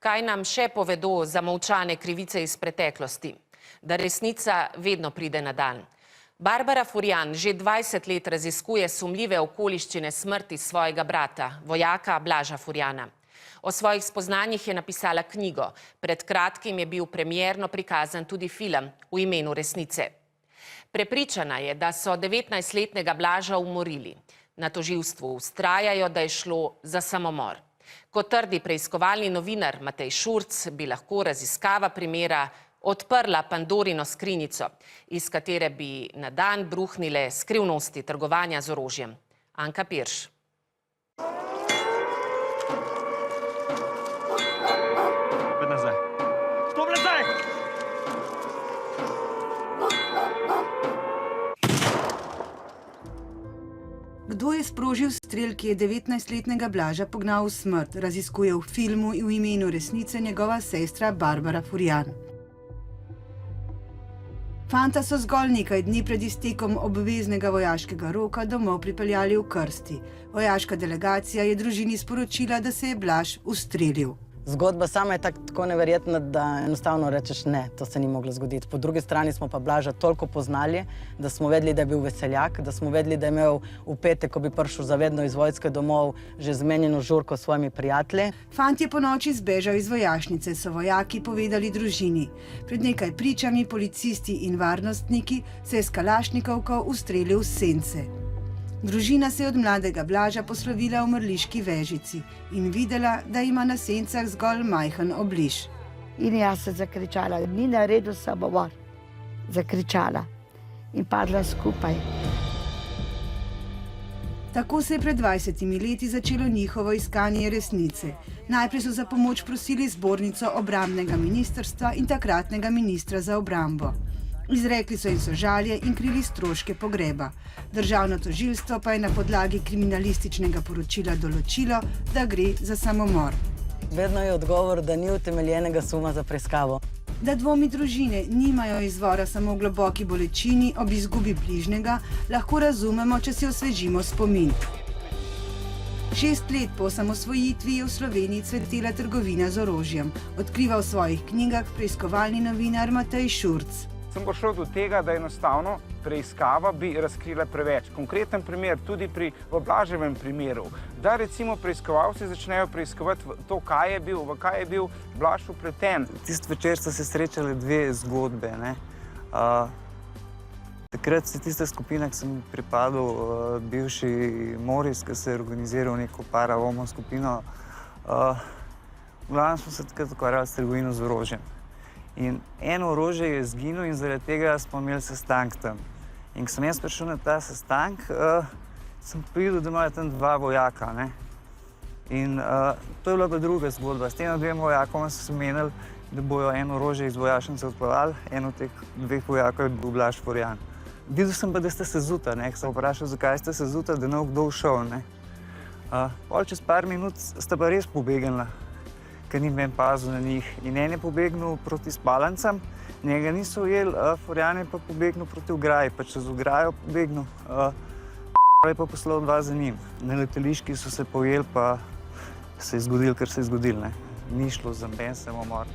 Kaj nam še povedo zamolčane krivice iz preteklosti? Da resnica vedno pride na dan. Barbara Furjan že 20 let raziskuje sumljive okoliščine smrti svojega brata, vojaka Blaža Furjana. O svojih spoznanjih je napisala knjigo. Pred kratkim je bil premierno prikazan tudi film V imenu resnice. Prepričana je, da so 19-letnega Blaža umorili. Na tožilstvu vztrajajo, da je šlo za samomor. Kot trdi preiskovalni novinar Matej Šurc, bi lahko raziskava primera odprla Pandorino skrinjico, iz katere bi na dan bruhnile skrivnosti trgovanja z orožjem. Anka Pirš. Spet nazaj. Stop nazaj! Kdo je sprožil strel, ki je 19-letnega Blaža pognal v smrt, raziskuje v filmu V imenu resnice njegova sestra Barbara Furjan. Fanta so zgolj nekaj dni pred iztekom obveznega vojaškega roka domov pripeljali v krsti. Vojaška delegacija je družini sporočila, da se je Blaž ustrelil. Zgodba sama je tako neverjetna, da enostavno rečeš ne, to se ni moglo zgoditi. Po drugi strani smo pa Blaža toliko poznali, da smo vedeli, da je bil veseljak, da smo vedeli, da je imel v petek, ko bi prišel zavedno iz vojske domov, že zmenjeno žurko s svojimi prijatelji. Fant je ponoči zbežal iz vojašnice, so vojaki povedali družini. Pred nekaj pričami, policisti in varnostniki, se je s kalašnikovko ustrelil v sence. Družina se je od mladega Blaža poslovila v mrliški vežici in videla, da ima na sencah zgolj majhen obliž. In jaz sem zakričala, ni naredil samomor. Zakričala in padla skupaj. Tako se je pred 20 leti začelo njihovo iskanje resnice. Najprej so za pomoč prosili zbornico obrambnega ministrstva in takratnega ministra za obrambo. Izrekli so jim sožalje in krili stroške pogreba. Državno tožilstvo pa je na podlagi kriminalističnega poročila določilo, da gre za samomor. Vedno je odgovor, da ni utemeljenega suma za preiskavo. Da dvomi družine nimajo izvora samo v globoki bolečini ob izgubi bližnjega, lahko razumemo, če si osvežimo spomin. 6 let po osamosvojitvi je v Sloveniji cvetela trgovina z orožjem, odkriva v svojih knjigah preiskovalni novinar Matej Šurc. Sem prišel do tega, da enostavno preiskava bi razkrila preveč. Konkreten primer tudi pri Blaževem primeru, da recimo preiskovalci začnejo preiskovati to, v kaj je bil Blaž vpleten. Tisti večer so se srečale dve zgodbe. Takrat se tista skupina, ki sem pripadal, bivši Moris, ki se je organiziral neko paravomo skupino, v glavnem smo se takrat ukvarjali s trgovino z orožjem. In eno orožje je izginilo in zaradi tega smo imeli sestank tam. In ko sem jaz prišel na ta sestank, sem videl, da imajo tam dva vojaka. In to je bila pa druga zgodba. S tema dvema vojakoma so se menili, da bojo eno orožje iz vojašnice odpeljali, eno od teh dveh vojakov je bil Blaž Furjan. Videl sem pa, da ste se zuta, ko sem vprašal, zakaj ste se zuta, da ne bo kdo všel. Pol čez par minut sta pa res pobegnila, ker ni ben pazil na njih. In en je pobegnil proti spalancam, njega niso ujeli, Furjan je pa pobegnil proti ograji, pa čez ograjo pobegnil, je pa poslal dva za njim. Na letališki so se pojeli, pa se je zgodilo, kar se je zgodilo. Ni šlo za ben samomor.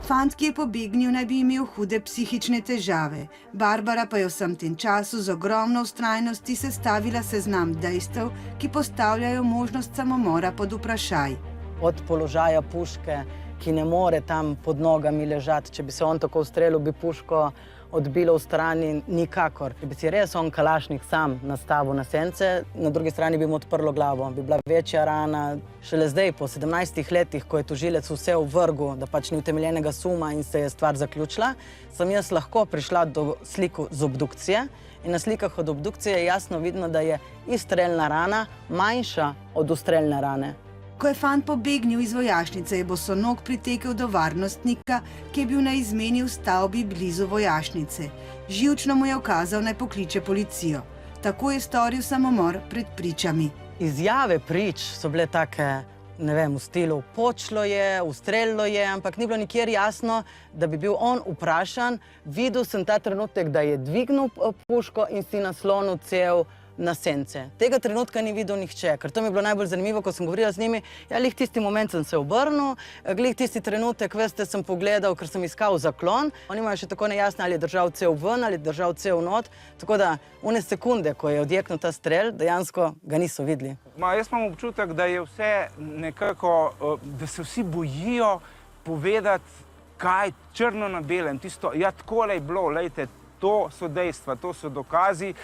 Fant, ki je pobegnil, naj bi imel hude psihične težave. Barbara pa je v vsem tem času z ogromno vztrajnosti sestavila seznam dejstev, ki postavljajo možnost samomora pod vprašaj. Od položaja puške, ki ne more tam pod nogami ležati. Če bi se on tako ustrelil, bi puško odbilo v strani nikakor. Če bi si res on kalašnik sam nastavil na sence, na drugi strani bi mu odprlo glavo. Bi bila večja rana. Šele zdaj, po 17 letih, ko je tožilec vse uvrgel, da pač ni utemeljenega suma in se je stvar zaključila, sem jaz lahko prišla do slik z obdukcije. In na slikah od obdukcije je jasno vidno, da je izstrelna rana manjša od ustrelne rane. Ko je fant pobegnil iz vojašnice, je bosonog pritekel do varnostnika, ki je bil na izmeni v stavbi blizu vojašnice. Živčno mu je ukazal, naj pokliče policijo. Tako je storil samomor pred pričami. Izjave prič so bile take, ne vem, v stilu počlo je, ustrelilo je, ampak ni bilo nikjer jasno, da bi bil on vprašan. Videl sem ta trenutek, da je dvignil puško in si naslonil cel na sence. Tega trenutka ni videl nihče, ker to mi je bilo najbolj zanimivo, ko sem govorila z njimi. Ja, glih tisti moment sem se obrnil, glih tisti trenutek, veste, sem pogledal, ker sem iskal zaklon. Oni imajo še tako nejasno, ali je držal cev ven, ali je držal cev not. Tako da, one sekunde, ko je odjeknil ta strel, dejansko ga niso videli. Jaz imam občutek, da je vse nekako, da se vsi bojijo povedati, kaj črno na belem, tisto, ja, takole je bilo, lejte, to so dejstva, to so dokazi.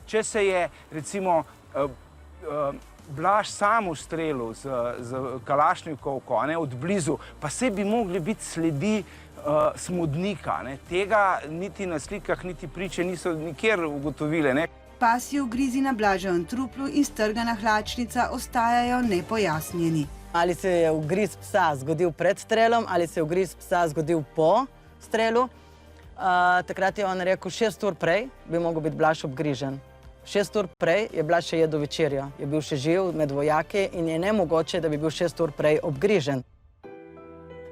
Če se je, recimo, Blaž sam ustrelil z kalašnikovko, od blizu, pa se bi mogli biti sledi smodnika. Tega niti na slikah, niti priče niso nikjer ugotovile. Pasji ugrizi na Blaževem truplu in strgana hlačnica ostajajo nepojasnjeni. Ali se je ugriz psa zgodil pred strelom, ali se je ugriz psa zgodil po strelu. Takrat je on rekel, 6 ur prej bi mogel biti Blaž obgrižen. 6 ur prej je Blaž še jedel večerjo, je bil še živ med vojaki in je nemogoče, da bi bil 6 ur prej obgrižen.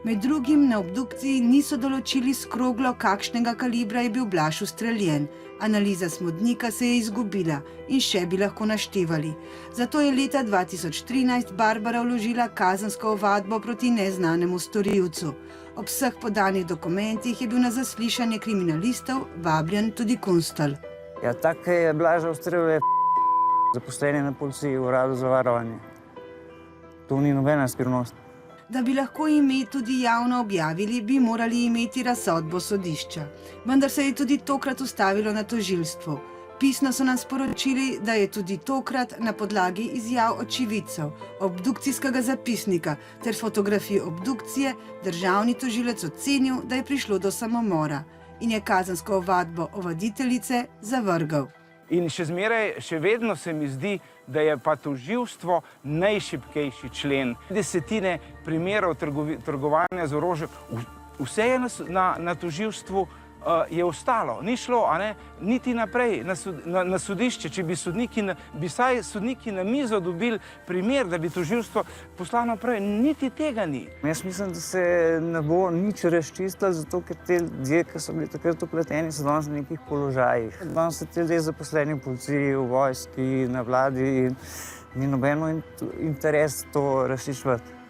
Med drugim na obdukciji niso določili skroglo, kakšnega kalibra je bil Blaž ustreljen. Analiza smodnika se je izgubila in še bi lahko naštevali. Zato je leta 2013 Barbara vložila kazensko ovadbo proti neznanemu storilcu. Ob vseh podanih dokumentih je bil na zaslišanje kriminalistov vabljen tudi Kunstelj. Ja, tako je Blaža ustrelil, zaposleni na policiji v uradu za varovanje. To ni nobena skrivnost. Da bi lahko ime tudi javno objavili, bi morali imeti razsodbo sodišča. Vendar se je tudi tokrat ustavilo na tožilstvu. Pisno so nam sporočili, da je tudi tokrat na podlagi izjav očividcev, obdukcijskega zapisnika ter fotografij obdukcije državni tožilec ocenil, da je prišlo do samomora in je kazensko ovadbo ovaditeljice zavrgel. In še vedno se mi zdi, da je pa tožilstvo najšibkejši člen. Desetine primerov trgovanja z orožjem, vse je na tožilstvu je ostalo. Ni šlo, niti naprej na sodišče. Če bi vsaj sodniki na mizo dobili primer, da bi tožilstvo poslalo naprej, niti tega ni. Jaz mislim, da se ne bo nič razčistilo, zato ker te ljudje, ki so bili takrat vpleteni, so danes na nekih položajih. Danes so te ljudje zaposleni v policiji, v vojski, na vladi in ni nobeno interes to razčiščevati.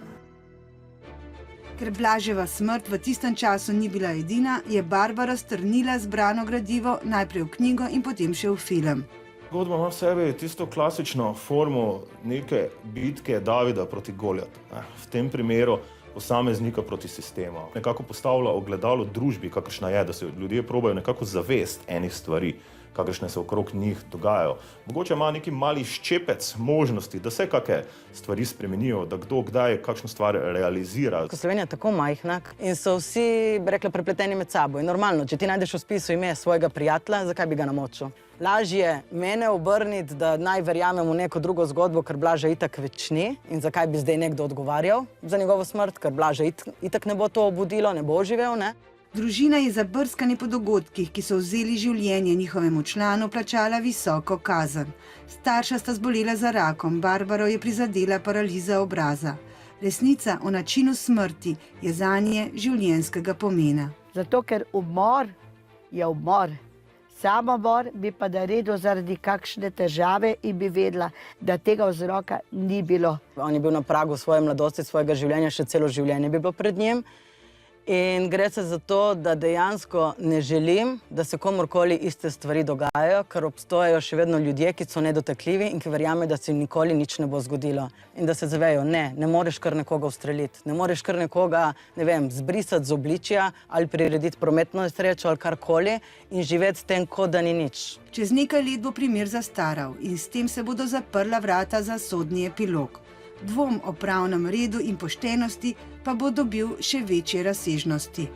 Ker Blaževa smrt v tistem času ni bila edina, je Barbara strnila zbrano gradivo najprej v knjigo in potem še v film. Zgodba ima v sebi tisto klasično formo neke bitke Davida proti Goljatu. V tem primeru posameznika proti sistemu. Nekako postavlja ogledalo družbi, kakršna je, da se ljudje probajo nekako zavest enih stvari, kakršne se okrog njih dogajajo. Mogoče ima neki mali ščepec možnosti, da se kakšne stvari spremenijo, da kdo kdaj kakšno stvar realizira. Slovenija je tako majhna in so vsi, bi rekla, prepleteni med sabo. In normalno, če ti najdeš v spisu ime svojega prijatelja, zakaj bi ga namočil? Lažje mene obrniti, da naj verjamem v neko drugo zgodbo, ker Blaža itak več ni in zakaj bi zdaj nekdo odgovarjal za njegovo smrt, ker Blaža itak ne bo to obudilo, ne bo živel, ne? Družina je za brskanje po dogodkih, ki so vzeli življenje njihovemu članu, plačala visoko kazen. Starša sta zbolela za rakom, Barbaro je prizadela paraliza obraza. Resnica o načinu smrti je zanje življenjskega pomena. Zato, ker umor je umor. Samomor bi pa naredil zaradi kakšne težave in bi vedela, da tega vzroka ni bilo. On je bil na pragu svoje mladosti, svojega življenja, še celo življenje bi bilo pred njim. In gre se za to, da dejansko ne želim, da se komorkoli iste stvari dogajajo, ker obstojajo še vedno ljudje, ki so nedotakljivi in ki verjamejo, da se nikoli nič ne bo zgodilo. In da se zavejo, ne moreš kar nekoga ustreliti, ne moreš kar nekoga, ne vem, zbrisati z obličja ali prirediti prometno nesrečo ali karkoli in živeti s tem, kot da ni nič. Čez nekaj let bo primer zastaral in s tem se bodo zaprla vrata za sodni epilog. Dvom o pravnem redu in poštenosti pa bo dobil še večje razsežnosti.